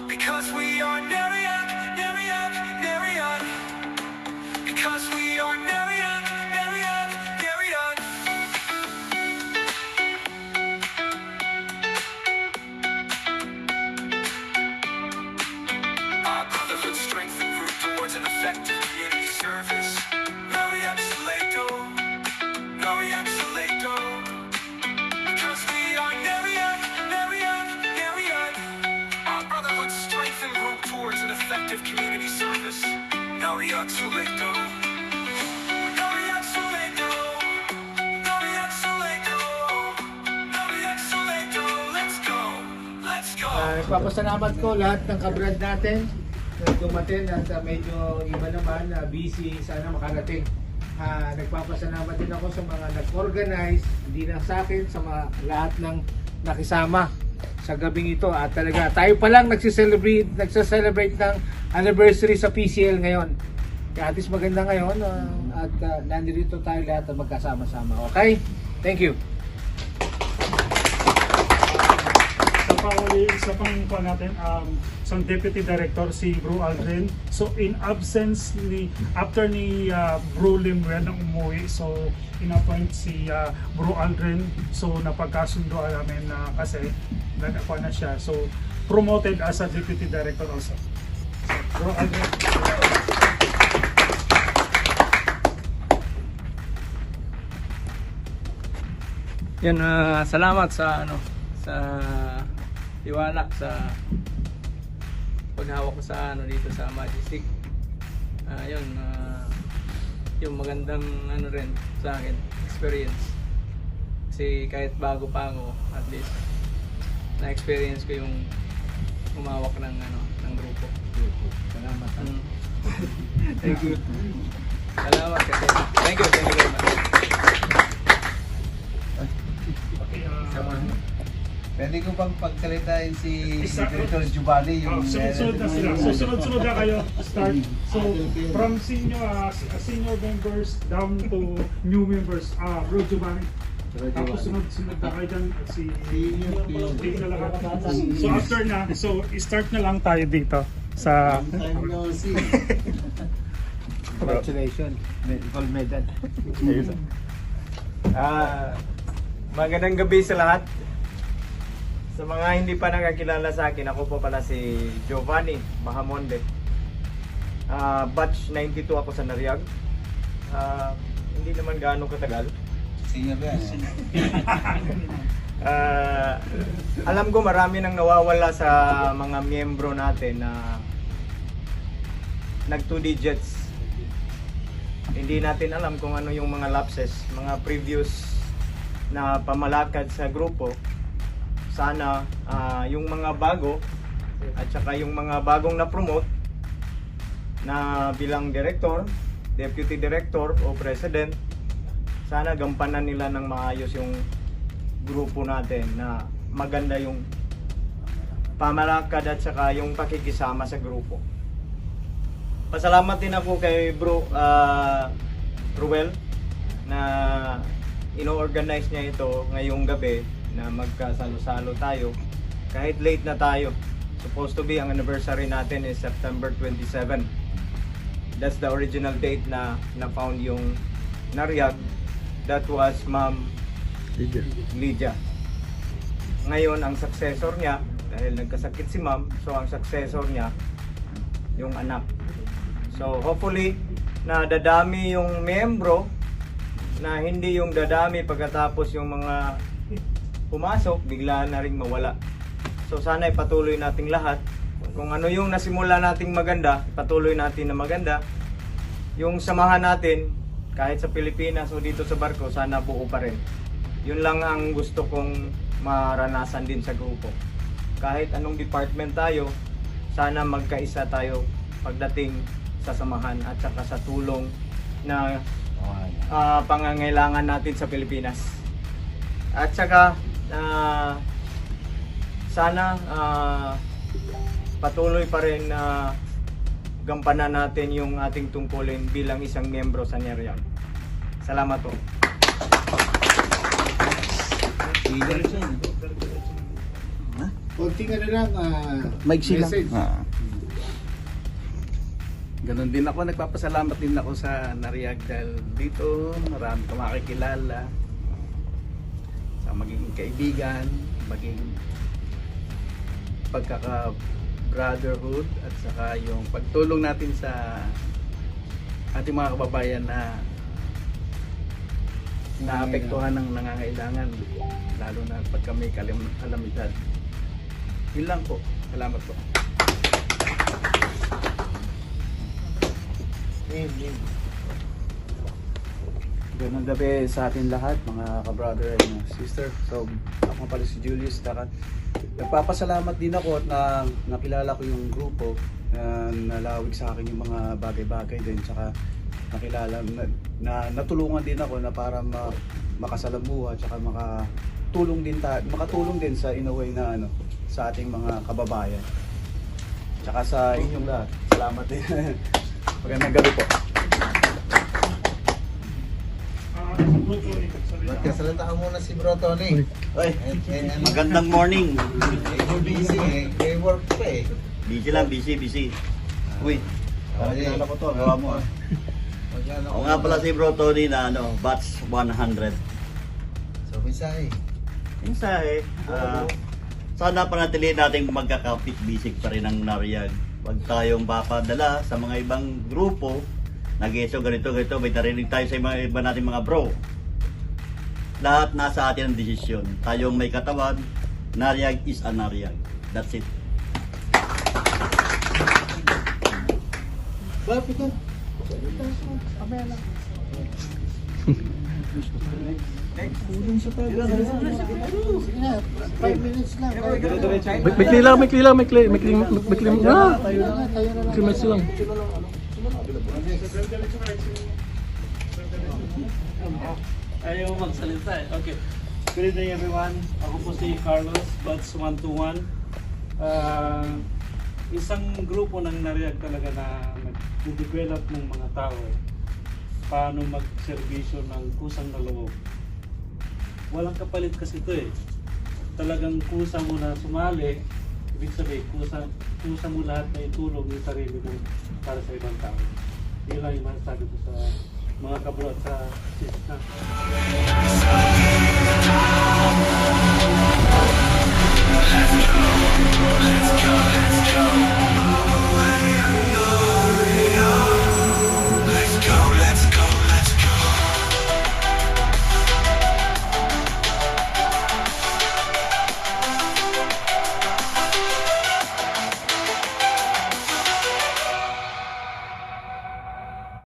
Because we are Neriac, Neriac, Neriac. Because we are Neriac, Neriac, Neriac. Our brotherhood strength and root towards an effective community service. Neriac Salado, Neriac Salado. Because we are Neriac, Neriac, Neriac. Our brotherhood strength and root towards an effective community service. Neriac Salado. Neriac Salado. Neriac Salado. Neriac Salado. Let's go. Let's go. Nagpapasalamat ko lahat ng kabrad natin na dumating at medyo iba naman na busy, sana makarating. Nagpapasalamat din ako sa mga nag-organize, hindi lang sa akin, sa mga, lahat ng nakisama sa gabing ito. At talaga, tayo pa lang nagsaselebrate ng anniversary sa PCL ngayon. Kaya at least maganda ngayon at nandito tayo lahat na magkasama-sama. Okay? Thank you. Isa pang pa natin, sa Deputy Director si Bro Aldrin. So in absence after ni Bro Limuel nang umuwi, so in-appoint si Bro Aldrin. So napagkasundo namin na kasi nag-appoint na siya. So promoted as a Deputy Director also. So, Bro Aldrin. Yan, salamat sa tiwala sa paghawak ko sa dito sa Majestic. Yung magandang rin sa akin experience. Kasi kahit bago pa ako, at least na-experience ko yung umawak ng grupo. Salamat. Thank you. Salamat kasi. Thank you very much. Pwede ko pang pagkalitain si Director Giovanni yung Sunod na sila. So sunod-sunod na kayo start. So from senior members down to new members. Bro Giovanni. Tapos sunod-sunod na kayo dyan si So after na, so start na lang tayo dito sa Congratulations. Gold medal. Magandang gabi sa lahat. Sa mga hindi pa nakakilala sa akin, ako po pala si Giovanni Mahamonde. Batch 92 ako sa Nariag. Hindi naman gaano katagal. senior yan. Alam ko marami nang nawawala sa mga miyembro natin na nag 2 digits. Hindi natin alam kung ano yung mga lapses, mga previous na pamalakad sa grupo. Sana yung mga bago at saka yung mga bagong na-promote na bilang director, deputy director o president, sana gampanan nila ng maayos yung grupo natin na maganda yung pamalakad at saka yung pakikisama sa grupo. Pasalamat din ako kay Bro Ruel na ino-organize niya ito ngayong gabi na magkasalo-salo tayo kahit late na tayo. Supposed to be ang anniversary natin is September 27. That's the original date na na-found yung Nariag. That was Ma'am Lydia. Ngayon ang successor niya, dahil nagkasakit si Ma'am, so ang successor niya yung anak. So hopefully na dadami yung membro, na hindi yung dadami pagkatapos yung mga pumasok, bigla na ring mawala. So sana ipatuloy nating lahat. Kung ano yung nasimula nating maganda, ipatuloy natin na maganda. yung samahan natin kahit sa Pilipinas o dito sa barko, sana buo pa rin. Yun lang ang gusto kong maranasan din sa grupo. Kahit anong department tayo, sana magkaisa tayo pagdating sa samahan at saka sa tulong na pangangailangan natin sa Pilipinas. At saka sana patuloy pa rin na gampanan natin yung ating tungkulin bilang isang miyembro sa NARIAG. Salamat po. Konting ano lang, Maigsi lang. message. Ganon din ako, nagpapasalamat din ako sa NARIAG dahil dito marami ka makikilala sa magiging kaibigan, maging pagkaka-brotherhood at saka yung pagtulong natin sa ating mga kababayan na naapektuhan ng nangangailangan lalo na pagka may kalamidad. Yun lang po. Salamat po. Magandang gabi sa atin lahat, mga ka-brother and sister. So, ako pala si Julius Dakat. Nagpapasalamat din ako at nakilala ko yung grupo na nalawig sa akin yung mga bagay-bagay din. Tsaka nakilala, natulungan din ako na para makasalamuha tsaka makatulong din sa in a way na sa ating mga kababayan. Tsaka sa inyong lahat. Salamat din. Magandang gabi po. Magkasalita ka muna si Bro Tony. Oy, magandang morning. You're busy eh. May work pa eh. Busy lang, busy. Uy, Kilala ko to, gawa mo. Ako nga pala si Bro Tony na batch 100. So, Bisay. Minsan sana panatilihin natin magkakapit bisig pa rin ng NARIAG. Huwag tayong papadala sa mga ibang grupo. Nag-eso ganito, may narinig tayo sa iba natin mga bro. Lahat nasa atin ang desisyon. Tayong may katawan, NARIAG is a NARIAG. That's it. Sige na, 5 minutes lang. May clear na. Tayo na lang. Kimas lang. Ayaw magsalita eh. Okay. Good evening everyone. Ako po si Carlos, Batch 121. Isang grupo ng NARIAG talaga na nag-develop ng mga tao eh. Paano mag-servisyo ng kusang na loob. Walang kapalit kasi ito eh. Talagang kusa mo na sumali, ibig sabihin, kusa mo lahat na itulong yung sarili mo para sa ibang tao. Yun lang yung masasabi ko sa mga kabro at sa sister.